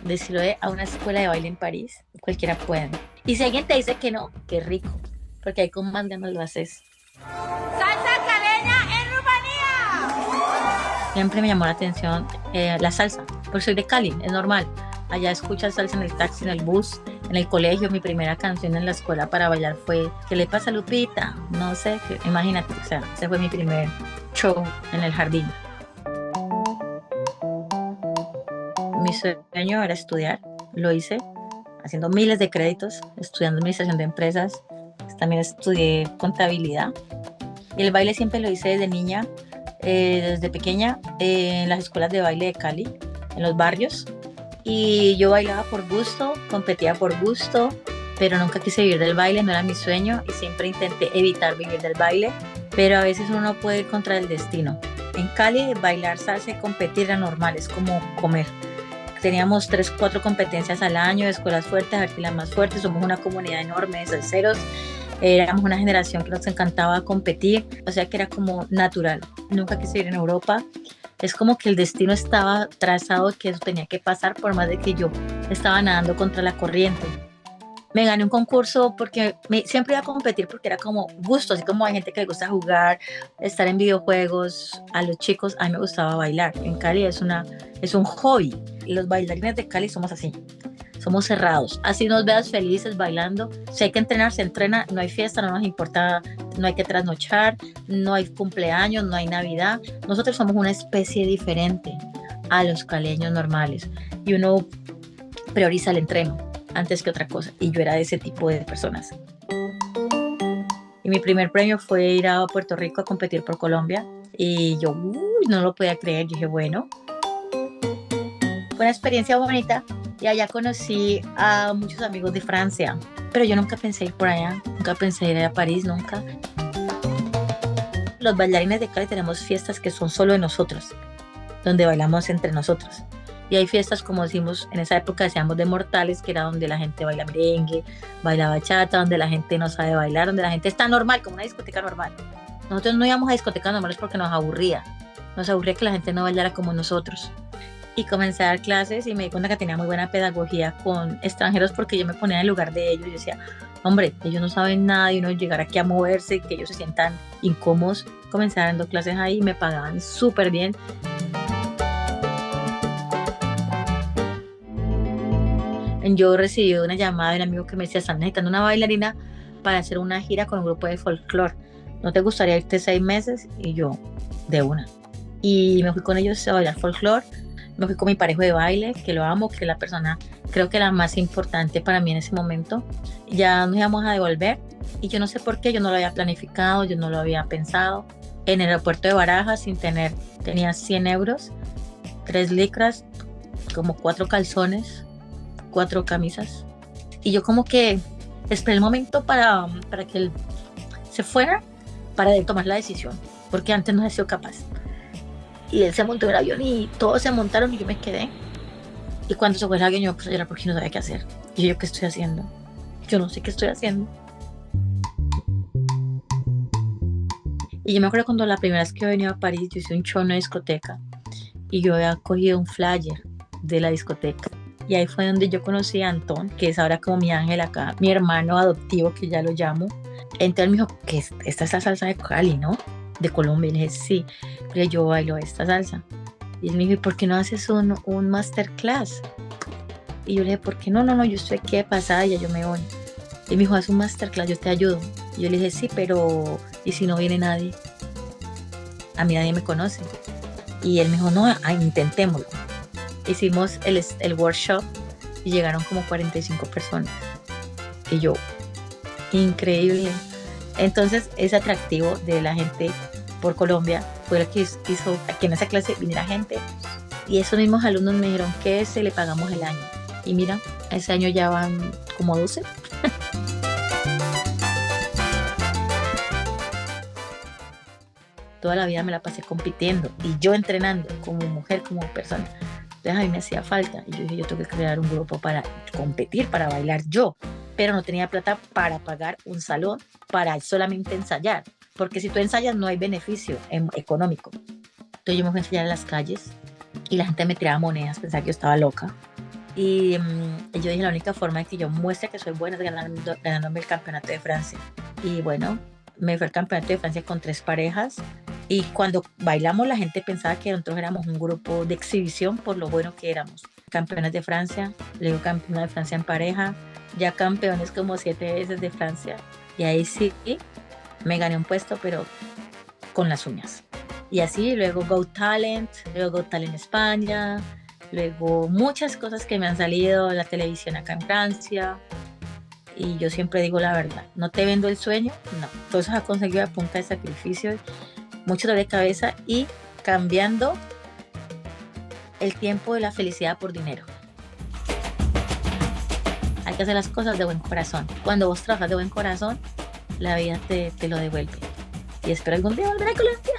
decirlo a una escuela de baile en París, cualquiera puede. Y si alguien te dice que no, qué rico, porque ahí con más ganas lo haces. ¡Salsa caleña en Rumanía! Siempre me llamó la atención la salsa, porque soy de Cali, es normal. Allá escuchas salsa en el taxi, en el bus, en el colegio. Mi primera canción en la escuela para bailar fue ¿Qué le pasa a Lupita? No sé, imagínate, o sea, ese fue mi primer show en el jardín. Mi sueño era estudiar, lo hice haciendo miles de créditos, estudiando administración de empresas, también estudié contabilidad y el baile siempre lo hice desde niña, desde pequeña, en las escuelas de baile de Cali, en los barrios, y yo bailaba por gusto, competía por gusto, pero nunca quise vivir del baile, no era mi sueño y siempre intenté evitar vivir del baile, pero a veces uno no puede ir contra el destino. En Cali bailar salsa y competir era normal, es como comer. Teníamos 3, 4 competencias al año, escuelas fuertes, a ver quién las más fuertes. Somos una comunidad enorme de salseros. Éramos una generación que nos encantaba competir, o sea que era como natural. Nunca quise ir en Europa. Es como que el destino estaba trazado, que eso tenía que pasar, por más de que yo estaba nadando contra la corriente. Me gané un concurso porque siempre iba a competir porque era como gusto, así como hay gente que le gusta jugar, estar en videojuegos. A los chicos, a mí me gustaba bailar. En Cali es un hobby. Los bailarines de Cali somos así, somos cerrados. Así nos veas felices bailando. Si hay que entrenar, se entrena. No hay fiesta, no nos importa, no hay que trasnochar, no hay cumpleaños, no hay Navidad. Nosotros somos una especie diferente a los caleños normales y uno prioriza el entreno antes que otra cosa, y yo era de ese tipo de personas. Y mi primer premio fue ir a Puerto Rico a competir por Colombia y yo no lo podía creer. Yo dije, bueno, fue una experiencia bonita y allá conocí a muchos amigos de Francia, pero yo nunca pensé ir por allá, nunca pensé ir a París, nunca. Los bailarines de Cali tenemos fiestas que son solo de nosotros, donde bailamos entre nosotros. Y hay fiestas, como decimos, en esa época decíamos de mortales, que era donde la gente baila merengue, baila bachata, donde la gente no sabe bailar, donde la gente está normal, como una discoteca normal. Nosotros no íbamos a discotecas normales porque nos aburría que la gente no bailara como nosotros. Y comencé a dar clases y me di cuenta que tenía muy buena pedagogía con extranjeros, porque yo me ponía en el lugar de ellos y decía, hombre, ellos no saben nada y uno llegar aquí a moverse, que ellos se sientan incómodos. Comencé dando clases ahí y me pagaban súper bien. Yo recibí una llamada de un amigo que me decía, están necesitando una bailarina para hacer una gira con un grupo de folclore. ¿No te gustaría irte 6 meses? Y yo, de una. Y me fui con ellos a bailar folclore. Me fui con mi pareja de baile, que lo amo, que es la persona, creo que la más importante para mí en ese momento. Ya nos íbamos a devolver y yo no sé por qué, yo no lo había planificado, yo no lo había pensado. En el aeropuerto de Barajas, tenía 100 euros, 3 licras, como 4 calzones, 4 camisas, y yo como que esperé el momento para que él se fuera para tomar la decisión, porque antes no había sido capaz. Y él se montó en el avión y todos se montaron y yo me quedé, y cuando se fue el avión yo me puse a llorar porque no sabía qué hacer. Y yo, ¿qué estoy haciendo? Yo no sé qué estoy haciendo. Y yo me acuerdo cuando la primera vez que venía a París, yo hice un show en una discoteca y yo había cogido un flyer de la discoteca. Y ahí fue donde yo conocí a Antón, que es ahora como mi ángel acá, mi hermano adoptivo, que ya lo llamo. Entonces me dijo, que esta es la salsa de Cali, ¿no? De Colombia. Y le dije, sí, pero yo bailo esta salsa. Y él me dijo, ¿y por qué no haces un masterclass? Y yo le dije, ¿por qué no? No, yo estoy aquí de pasada y ya yo me voy. Y me dijo, haz un masterclass, yo te ayudo. Y yo le dije, sí, pero ¿y si no viene nadie? A mí nadie me conoce. Y él me dijo, no, intentémoslo. Hicimos el workshop y llegaron como 45 personas. Y yo, increíble. Entonces, ese atractivo de la gente por Colombia fue lo que hizo que en esa clase viniera gente. Y esos mismos alumnos me dijeron que se le pagamos el año. Y mira, ese año ya van como 12. Toda la vida me la pasé compitiendo y yo entrenando como mujer, como persona. Entonces a mí me hacía falta y yo dije, yo tengo que crear un grupo para competir, para bailar yo, pero no tenía plata para pagar un salón para solamente ensayar, porque si tú ensayas no hay beneficio económico. Entonces yo me fui a ensayar en las calles y la gente me tiraba monedas, pensaba que yo estaba loca. Y yo dije, la única forma de que yo muestre que soy buena es ganándome el campeonato de Francia. Y bueno, me fue el campeonato de Francia con 3 parejas. Y cuando bailamos, la gente pensaba que nosotros éramos un grupo de exhibición por lo bueno que éramos. Campeones de Francia, luego campeona de Francia en pareja, ya campeones como 7 veces de Francia. Y ahí sí me gané un puesto, pero con las uñas. Y así, luego luego Got Talent España, luego muchas cosas que me han salido en la televisión acá en Francia. Y yo siempre digo la verdad, no te vendo el sueño, no. Todo eso se ha conseguido a punta de sacrificios, mucho dolor de cabeza y cambiando el tiempo de la felicidad por dinero. Hay que hacer las cosas de buen corazón. Cuando vos trabajas de buen corazón, la vida te lo devuelve. Y espero algún día volver a Colombia.